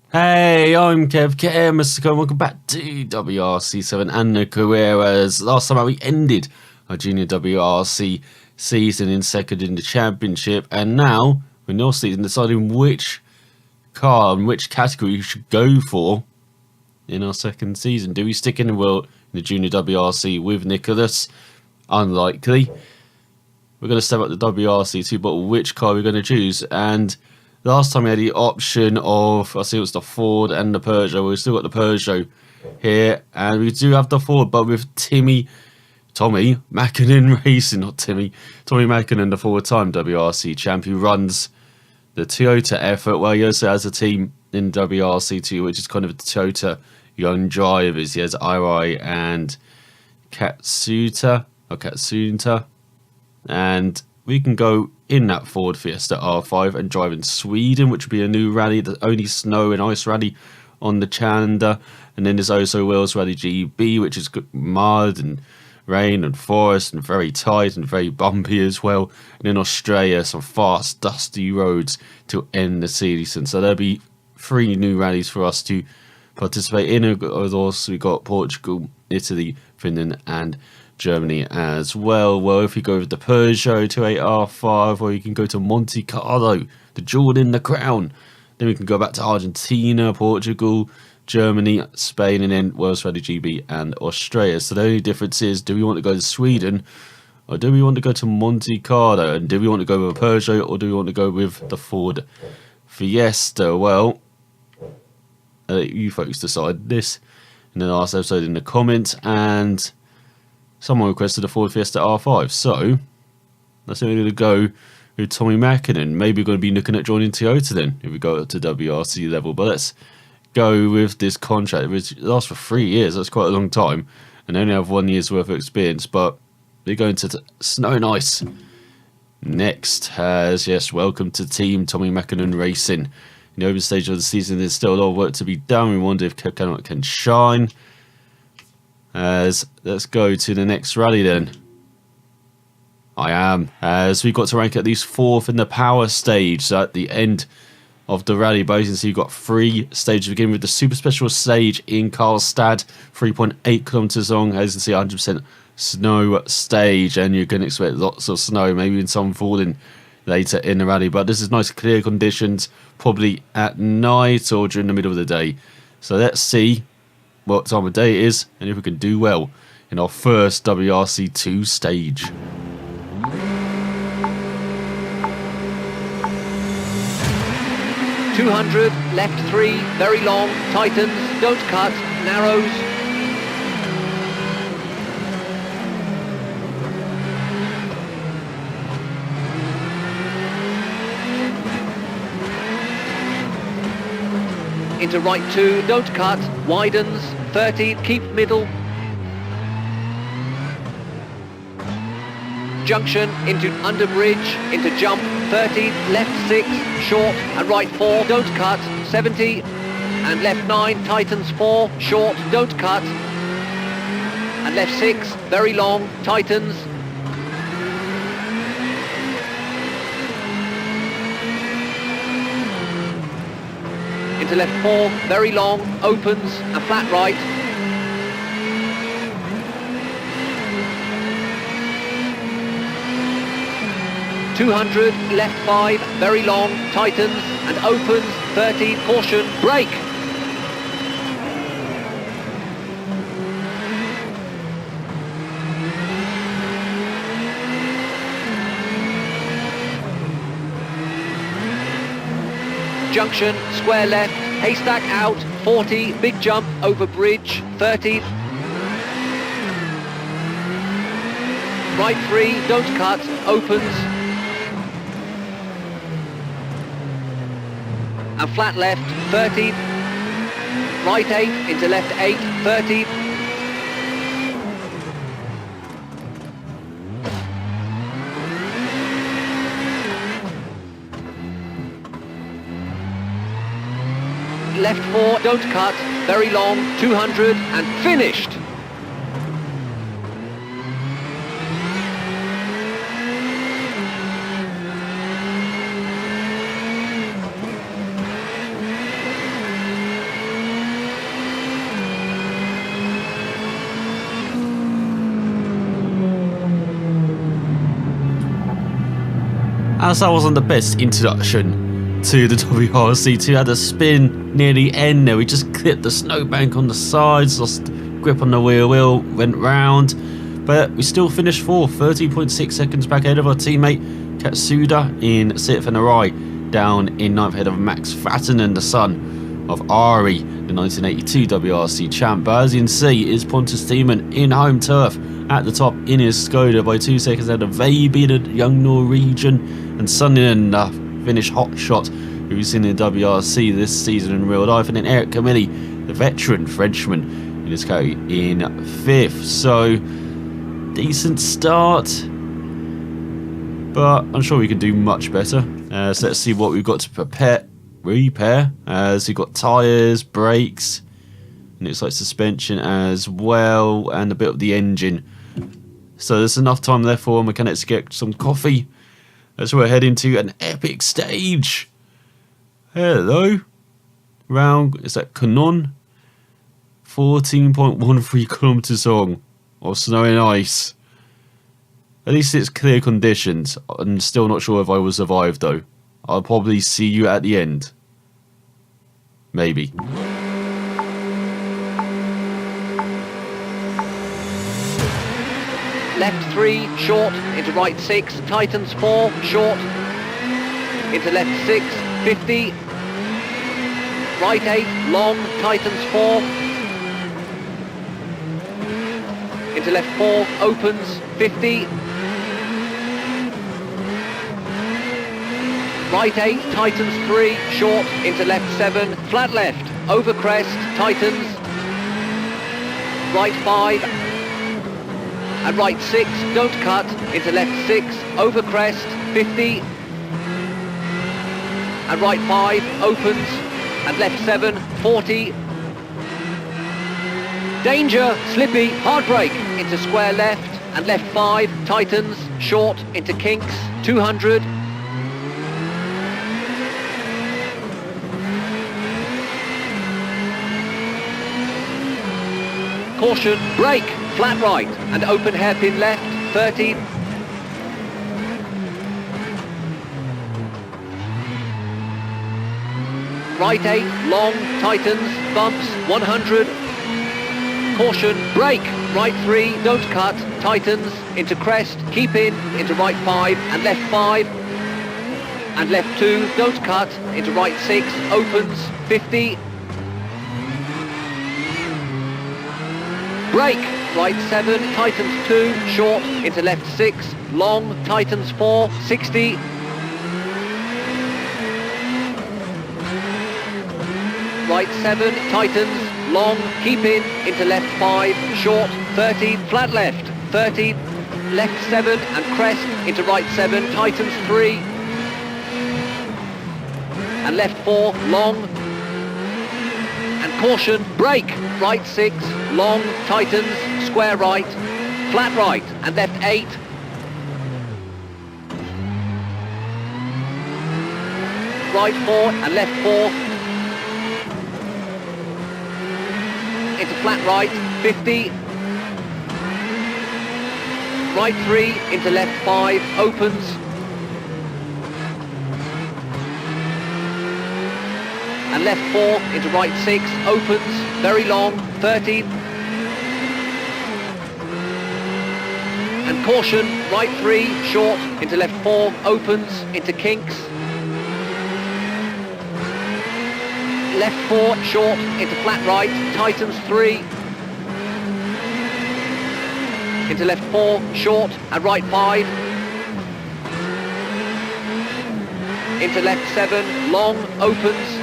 Hey, I'm Kev Camelot, and welcome back to WRC 7 and the Carreras. Last time we ended our junior WRC season in second in the championship, and now we're in the season deciding which car and which category we should go for in our second season. Do we stick in the junior WRC with Nicholas? Unlikely. We're going to step up the WRC2, but which car are we going to choose? And last time we had the option of, I see it was the Ford and the Peugeot. We've still got the Peugeot here, and we do have the Ford, but with Tommy Mäkinen Racing, not Tommy Mäkinen, the four-time WRC champ who runs the Toyota effort. Well, he also has a team in WRC2, which is kind of the Toyota young drivers. He has Irai and Katsuta, and we can go in that Ford Fiesta R5 and drive in Sweden, which would be a new rally, the only snow and ice rally on the calendar. And then there's also Wales Rally GB, which is mud and rain and forest and very tight and very bumpy as well. And in Australia, some fast, dusty roads to end the season. So there'll be 3 new rallies for us to participate in. Of course, we've got Portugal, Italy, Finland, and Germany as well. Well, if we go with the Peugeot 28R5, or you can go to Monte Carlo, the jewel in the crown. Then we can go back to Argentina, Portugal, Germany, Spain, and then World Rally GB and Australia. So the only difference is, do we want to go to Sweden, or do we want to go to Monte Carlo? And do we want to go with a Peugeot, or do we want to go with the Ford Fiesta? Well, you folks decided this in the last episode in the comments, and someone requested a Ford Fiesta R5, so that's only going to go with Tommy Mäkinen. Maybe we're going to be looking at joining Toyota then, if we go up to WRC level. But let's go with this contract, which lasts for 3 years. That's quite a long time, and they only have 1 year's worth of experience. But they're going to snow and ice. Next has, yes, welcome to Team Tommy Mäkinen Racing. In the open stage of the season, there's still a lot of work to be done. We wonder if Kev Camelot can shine. Let's go to the next rally then. I am, as we got to rank at least 4th in the power stage. So at the end of the rally, but you can see you've got 3 stages, beginning with the super special stage in Karlstad, 3.8 kilometers long. As you can see, 100% snow stage, and you can expect lots of snow, maybe even some falling later in the rally. But this is nice clear conditions, probably at night or during the middle of the day. So let's see what time of day it is, and if we can do well in our first WRC2 stage. .200, left 3, very long, tightens, don't cut, narrows. Into right 2, don't cut, widens, 30, keep middle. Junction, into under bridge, into jump, 30, left 6, short, and right 4, don't cut, 70, and left 9, tightens 4, short, don't cut, and left 6, very long, tightens. Into left 4, very long, opens, and flat right. .200, left 5, very long, tightens, and opens, 30, caution, brake. Junction, square left, haystack out, 40, big jump, over bridge, 30. Right 3, don't cut, opens. And flat left, 30. Right 8, into left 8, 30. Left 4, don't cut, very long, 200, and finished. as that wasn't the best introduction to the WRC2. Had a spin near the end there. We just clipped the snowbank on the sides, lost grip on the wheel, went round. But we still finished fourth, 13.6 seconds back ahead of our teammate Katsuda in 6th, and Arai down in 9th ahead of Max Vatanen, the son of Ari, the 1982 WRC champ. But as you can see, is Pontus Thiemann in home turf at the top in his Skoda by 2 seconds ahead of Veiby, the young Norwegian, and Sonninen, Finnish hotshot who's in the WRC this season in real life, and then Eric Camilli, the veteran Frenchman, in his car in 5th. So decent start, but I'm sure we can do much better. So let's see what we've got to repair. So we've got tyres, brakes, and it's like suspension as well, and a bit of the engine. So there's enough time there for mechanics to get some coffee as we're heading to an epic stage. Hello. Round, is that Canon? 14.13 kilometers long of snow and ice. At least it's clear conditions. I'm still not sure if I will survive though. I'll probably see you at the end. Maybe. Left 3, short, into right 6, tightens 4, short, into left 6, 50, right 8, long, tightens 4, into left 4, opens, 50, right 8, tightens 3, short, into left 7, flat left, over crest, tightens, right 5, and right 6, don't cut, into left 6, over crest, 50, and right 5, opens, and left 7, 40, danger, slippy, hard brake, into square left, and left 5, tightens, short, into kinks, 200, caution, brake, flat right, and open hairpin left, 30. Right 8, long, tightens, bumps, 100. Caution, brake, right 3, don't cut, tightens, into crest, keep in, into right 5, and left 5. And left 2, don't cut, into right 6, opens, 50. Brake, right 7, tightens 2, short, into left 6, long, tightens 4, 60. Right 7, tightens, long, keep in, into left 5, short, 30, flat left, 30, left 7 and crest, into right 7, tightens 3, and left 4, long, and caution, brake, right 6, long, tightens, square right, flat right, and left 8. Right 4 and left 4. Into flat right, 50. Right 3 into left 5, opens. And left 4 into right 6, opens, very long, 30. And caution, right 3, short, into left 4, opens, into kinks. Left 4, short, into flat right, tightens 3. Into left 4, short, and right 5. Into left 7, long, opens.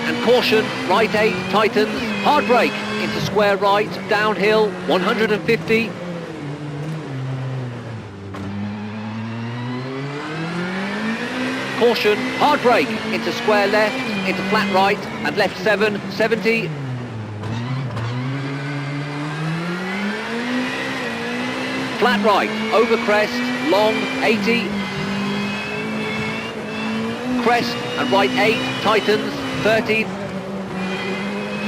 And caution, right 8, tightens, hard brake, into square right, downhill, 150. Caution, hard brake, into square left, into flat right, and left 7, 70. Flat right, over crest, long, 80. Crest and right 8, tightens, 30.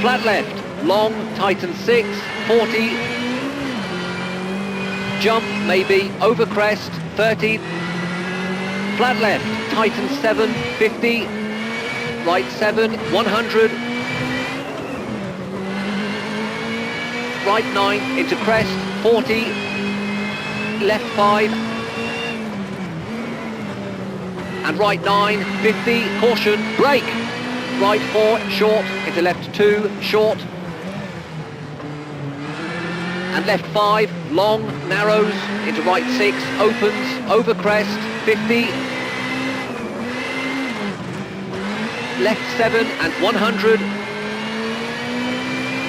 Flat left, long, tightens 6, 40. Jump, maybe, over crest, 30. Flat left, tighten 7, 50. Right 7, 100. Right 9 into crest, 40. Left 5. And right 9, 50. Caution, brake. Right 4, short, into left 2, short. And left 5, long, narrows, into right 6, opens, over crest, 50. Left 7 and 100.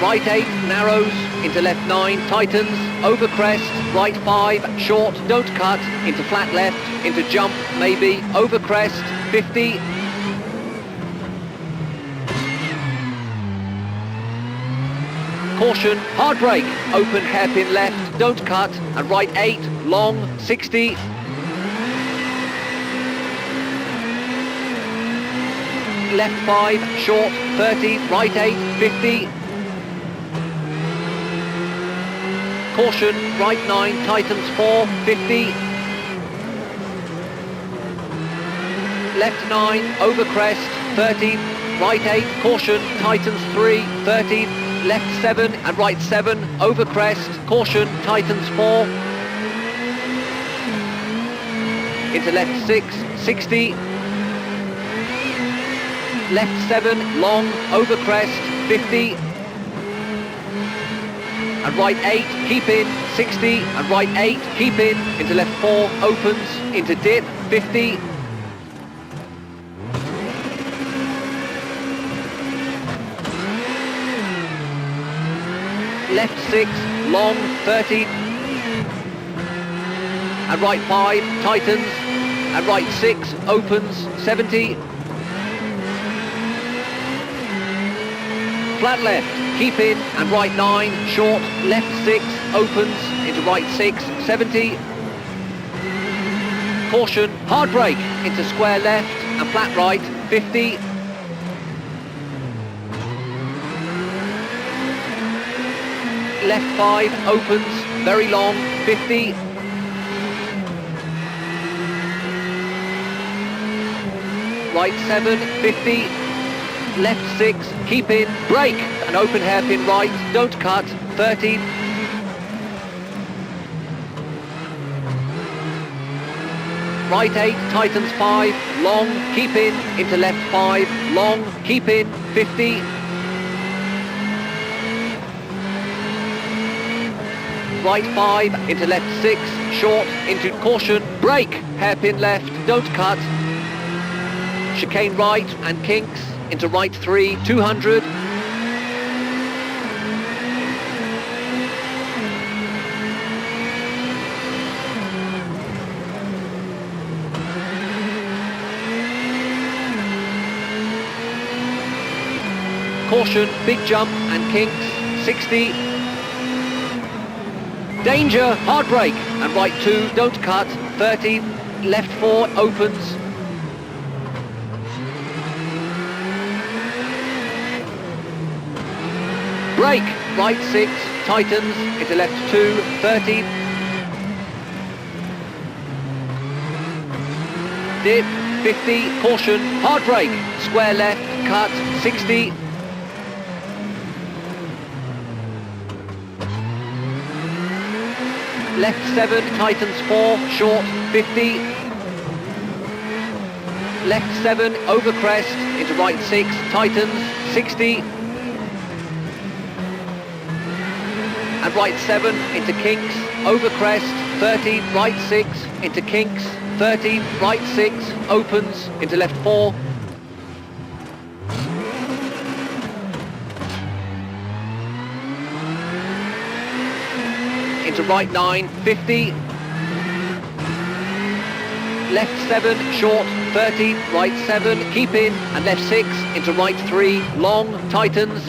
Right 8, narrows, into left 9, tightens, over crest, right 5, short, don't cut, into flat left, into jump, maybe, over crest, 50. Caution, hard brake, open hairpin left, don't cut, and right 8, long, 60. Left 5, short, 30, right 8, 50. Caution, right 9, tightens 4, 50. Left 9, over crest, 30. Right 8, caution, tightens 3, 30. Left 7 and right 7, over crest, caution, tightens 4. Into left 6, 60. Left 7, long, over crest, 50. And right 8, keep in, 60. And right 8, keep in, into left 4, opens, into dip, 50. Left 6, long, 30. And right 5, tightens. And right 6, opens, 70. Flat left, keep in, and right 9, short, left 6, opens, into right 6, 70. Caution, hard brake, into square left, and flat right, 50. Left 5, opens, very long, 50. Right 7, 50. Left 6, keep in, brake, and open hairpin right, don't cut, 30. Right 8, tightens 5, long, keep in, into left 5, long, keep in, 50. Right 5, into left 6, short, into caution, brake, hairpin left, don't cut. Chicane right and kinks, into right 3, 200. Caution, big jump and kinks, 60. Danger, hard brake, and right 2, don't cut, 30. Left 4, opens. Brake, right 6, tightens, into left 2, 30. Dip, 50, caution, hard brake, square left, cut, 60. Left 7, tightens 4, short, 50. Left 7, over crest, into right 6, tightens, 60. And right 7 into kinks, over crest, 30, right 6 into kinks, 30, right 6, opens, into left 4. Into right 9, 50. Left 7, short, 30, right 7, keep in, and left 6 into right 3, long, tightens.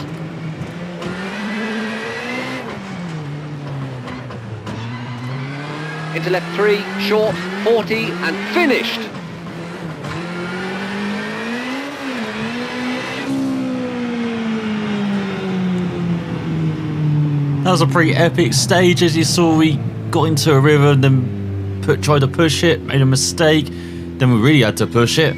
Into left 3, short, 40, and finished. That was a pretty epic stage. As you saw, we got into a river and then tried to push it, made a mistake. Then we really had to push it.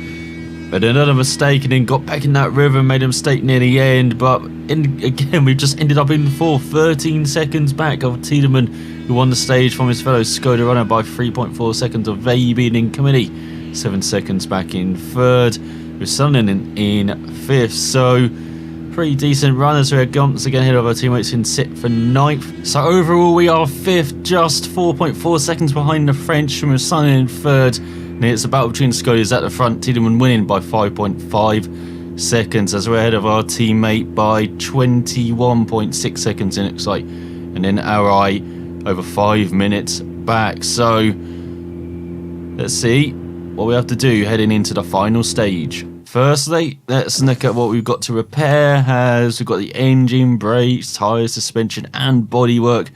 But another mistake, and then got back in that rhythm, made a mistake near the end. But again, we just ended up in fourth, 13 seconds back of Tiedemann, who won the stage from his fellow Skoda runner by 3.4 seconds of Vaby in Committee. 7 seconds back in third, with Sunderland in fifth. So pretty decent runners who are once again ahead of our teammates in sixth and ninth. So overall, we are fifth, just 4.4 seconds behind the French, and with Sunderland in third. And it's a battle between Skodas at the front, Tiedemann winning by 5.5 seconds as we're ahead of our teammate by 21.6 seconds in Excite. And then RI over 5 minutes back. So let's see what we have to do heading into the final stage. Firstly, let's look at what we've got to repair. As we've got the engine, brakes, tyres, suspension and bodywork.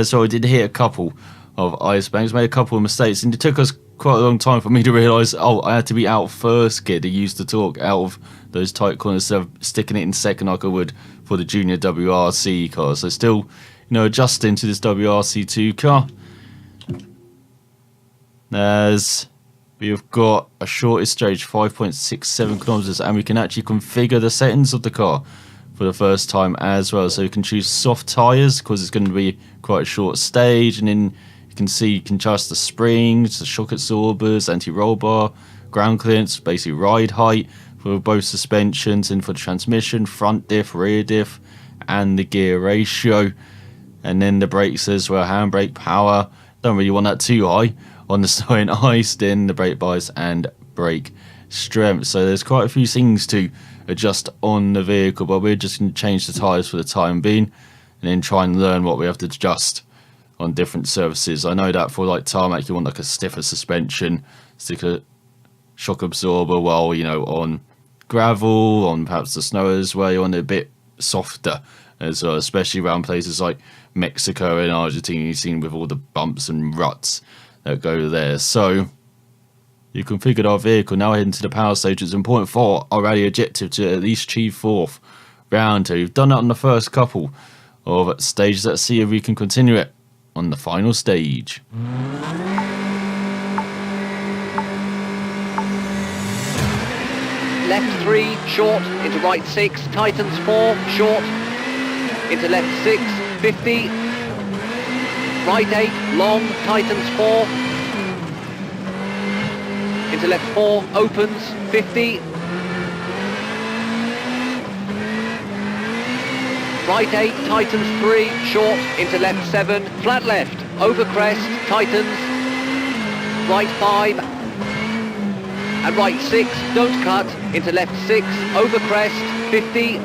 So I did hit a couple of ice banks, made a couple of mistakes, and it took us quite a long time for me to realise, I had to be out first gear to use the torque out of those tight corners instead of sticking it in second like I would for the junior WRC car. So still, adjusting to this WRC2 car. As we've got a shortest stage, 5.67 kilometers, and we can actually configure the settings of the car for the first time as well. So you can choose soft tyres because it's going to be quite a short stage, and then you can see you can adjust the springs, the shock absorbers, anti-roll bar, ground clearance, basically ride height for both suspensions, and for the transmission, front diff, rear diff, and the gear ratio. And then the brakes as well, handbrake power. Don't really want that too high on the snow and ice. Then the brake bias and brake strength. So there's quite a few things to adjust on the vehicle, but we're just going to change the tyres for the time being, and then try and learn what we have to adjust on different surfaces. I know that for like tarmac you want like a stiffer suspension, sticker shock absorber, while on gravel, on perhaps the snow as well, you want it a bit softer as well, especially around places like Mexico and Argentina, you've seen with all the bumps and ruts that go there. So you configured our vehicle. Now heading to the power stage. It's important for our rally objective to at least achieve fourth round 2. We've done that on the first couple of stages. Let's see if we can continue it on the final stage. Left 3, short, into right 6, tightens 4, short, into left 6, 50, right 8, long, tightens 4, into left 4, opens, 50, right 8, tightens 3, short, into left 7, flat left, over crest, tightens, right 5, and right 6, don't cut, into left 6, over crest, 50,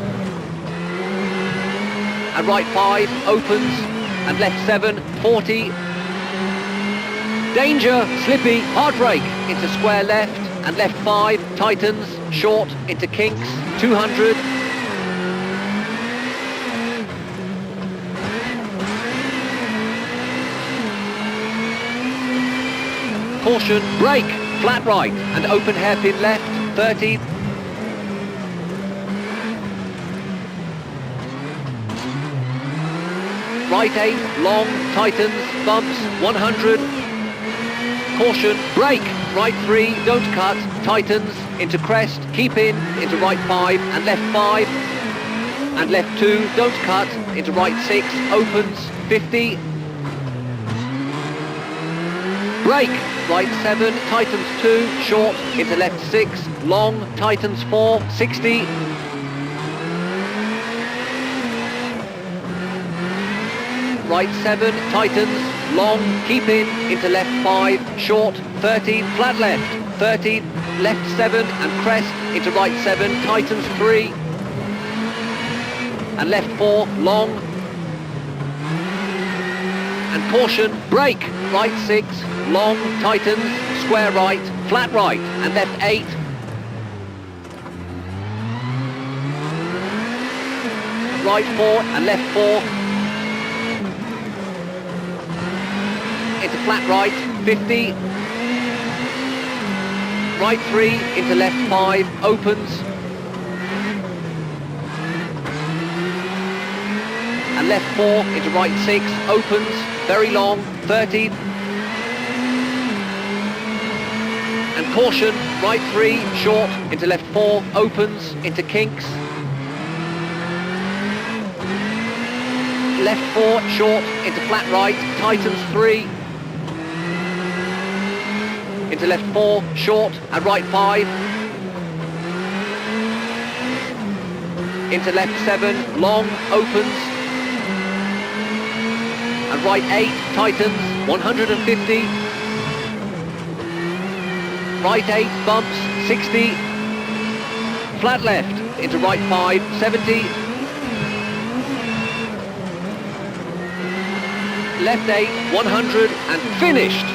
and right 5, opens, and left 7, 40, danger, slippy, hard brake, into square left, and left 5, tightens, short, into kinks, 200, caution, brake, flat right, and open hairpin left, 30. Right 8, long, tightens, bumps, 100. Caution, brake, right 3, don't cut, tightens, into crest, keep in, into right 5, and left 5. And left 2, don't cut, into right 6, opens, 50. Brake, right 7, tightens 2, short, into left 6, long, tightens 4, 60. Right 7, tightens, long, keep in, into left 5, short, 30, flat left, 30, left 7, and crest, into right 7, tightens 3, and left 4, long, and caution, brake, right 6, long, tightens, square right, flat right, and left 8. Right 4 and left 4. Into flat right, 50. Right 3 into left 5, opens. And left 4 into right 6, opens, very long, 30. And caution, right 3, short, into left 4, opens, into kinks. Left 4, short, into flat right, tightens 3. Into left 4, short, and right 5. Into left 7, long, opens. And right 8, tightens, 150. Right 8, bumps, 60. Flat left, into right 5, 70. Left 8, 100, and finished.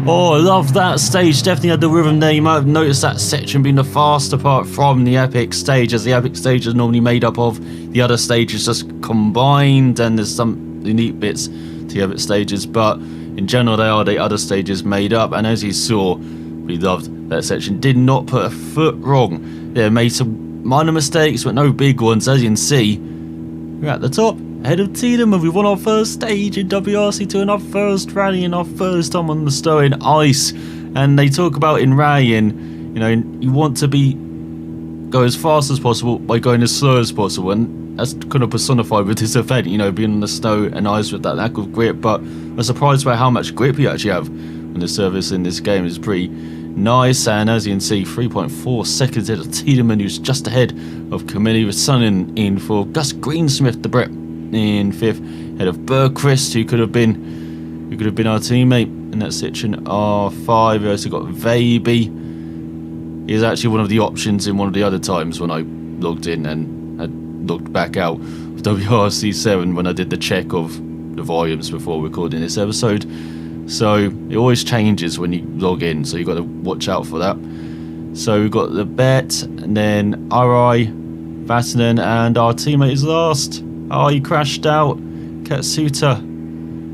Oh, I love that stage. Definitely had the rhythm there. You might have noticed that section being the faster part from the epic stage, as the epic stage is normally made up of the other stages just combined, and there's some unique bits to the epic stages, but in general they are the other stages made up. And as you saw, we loved that section. Did not put a foot wrong. They made some minor mistakes, but no big ones. As you can see, we're at the top, ahead of Tiedemann. We won our first stage in WRC2 and our first rally and our first time on the snow and ice. And they talk about in rallying, you know, you want to go as fast as possible by going as slow as possible, and that's kind of personified with this event, you know, being on the snow and ice with that lack of grip. But I'm surprised by how much grip you actually have on the surface in this game. It's pretty nice. And as you can see, 3.4 seconds ahead of Tiedemann, who's just ahead of Camelot, with Sonnen in for Gus Greensmith, the Brit, in 5th, ahead of Bergqvist, who could have been our teammate in that section R5. We also got Veiby. He's actually one of the options in one of the other times when I logged in and had logged back out of WRC7 when I did the check of the volumes before recording this episode. So it always changes when you log in, so you've got to watch out for that. So we've got the Bet, and then Arai, Vatanen, and our teammate is last. Oh, he crashed out. Katsuta.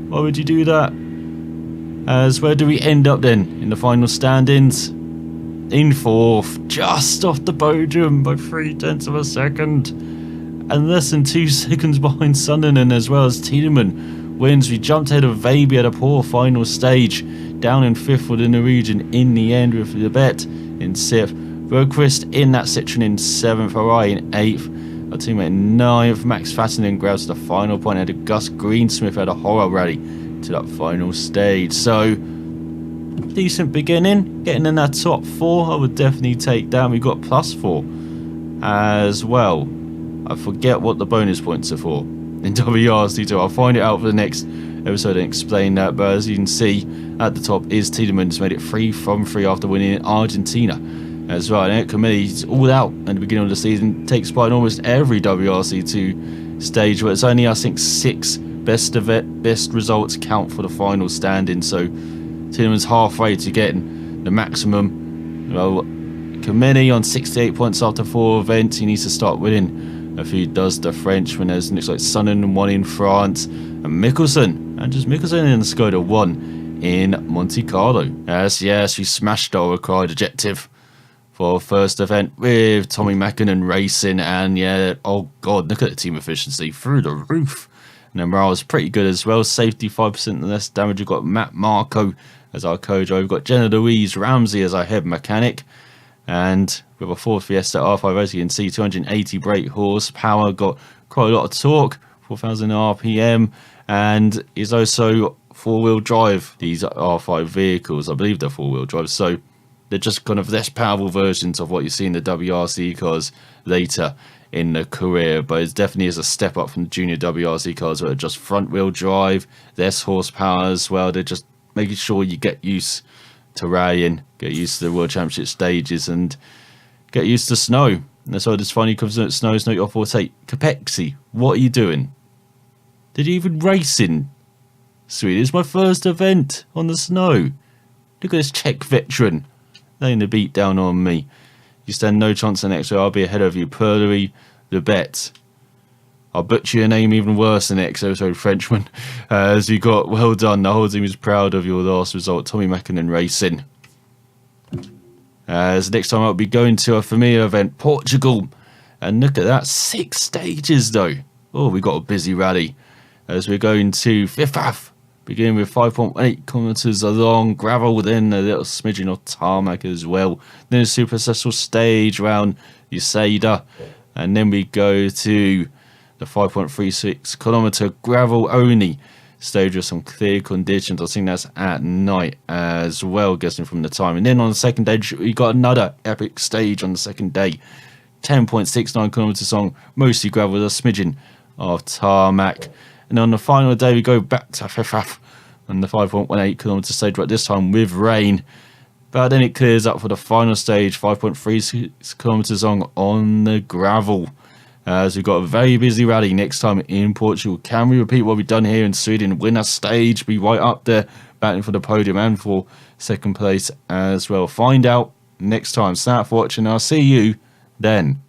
Why would you do that? As where do we end up then in the final standings? In 4th, just off the podium by 0.3 of a second. And less than 2 seconds behind Sunderland, as well as Tiedemann wins. We jumped ahead of Veiby at a poor final stage. Down in 5th for the Norwegian in the end, with the Bet in 6th. Bergqvist in that section in 7th. Arai in 8th. Our teammate in 9th. Max Vatanen grabs the final point ahead of Gus Greensmith at a horror rally to that final stage. So, decent beginning. Getting in that top 4, I would definitely take that. We got +4 as well. I forget what the bonus points are for in WRC2. I'll find it out for the next episode and explain that. But as you can see, at the top is Tiedemann, who's made it 3 from 3 after winning in Argentina as well. And Camelot's all out at the beginning of the season, takes part in almost every WRC2 stage, where it's only, I think, 6 best results count for the final standing. So Tiedemann's halfway to getting the maximum. Well, Camelot on 68 points after 4 events. He needs to start winning if he does the French winners. Looks like Sonnen won in France, and Mikkelsen, and just Mikkelsen in the Skoda won in Monte Carlo. Yes, we smashed our required objective for first event with Tommy Mäkinen racing, and yeah, oh god, look at the team efficiency through the roof. And then morale was pretty good as well. Safety 5% less damage. We've got Matt Marco as our co-driver. We've got Jenna Louise Ramsey as our head mechanic. And with a Ford Fiesta R5, as you can see, 280 brake horsepower. Got quite a lot of torque, 4,000 RPM. And is also 4-wheel drive, these R5 vehicles. I believe they're 4-wheel drive. So they're just kind of less powerful versions of what you see in the WRC cars later in the career, but it definitely is a step up from the junior WRC cars, where are just front wheel drive, less horsepower as well. They're just making sure you get used to rallying, get used to the World Championship stages, and get used to snow. And that's why this finally comes out. Snow is not your forte. Capexi, what are you doing? Did you even race in Sweden? It's my first event on the snow. Look at this Czech veteran laying the beat down on me. You stand no chance the next way. I'll be ahead of you. Perlery, the Bet. I'll butcher your name even worse than next episode, Frenchman. As you got, well done. The whole team is proud of your last result. Tommy Mäkinen racing. As next time I'll be going to a familiar event, Portugal. And look at that, 6 stages though. Oh, we got a busy rally as we're going to fifth half, beginning with 5.8 kilometers along gravel, then a little smidgen of tarmac as well. Then a super successful stage around Usada, and then we go to the 5.36 kilometer gravel only stage with some clear conditions. I think that's at night as well, guessing from the time. And then on the second day, we got another epic stage on the second day, 10.69 kilometers long, mostly gravel with a smidgen of tarmac. And on the final day, we go back to fifth half on the 5.18 kilometer stage, but this time with rain. But then it clears up for the final stage, 5.36 kilometers long on the gravel. As we've got a very busy rally next time in Portugal. Can we repeat what we've done here in Sweden? Win a stage, be right up there, battling for the podium and for second place as well. Find out next time. Thanks for watching. I'll see you then.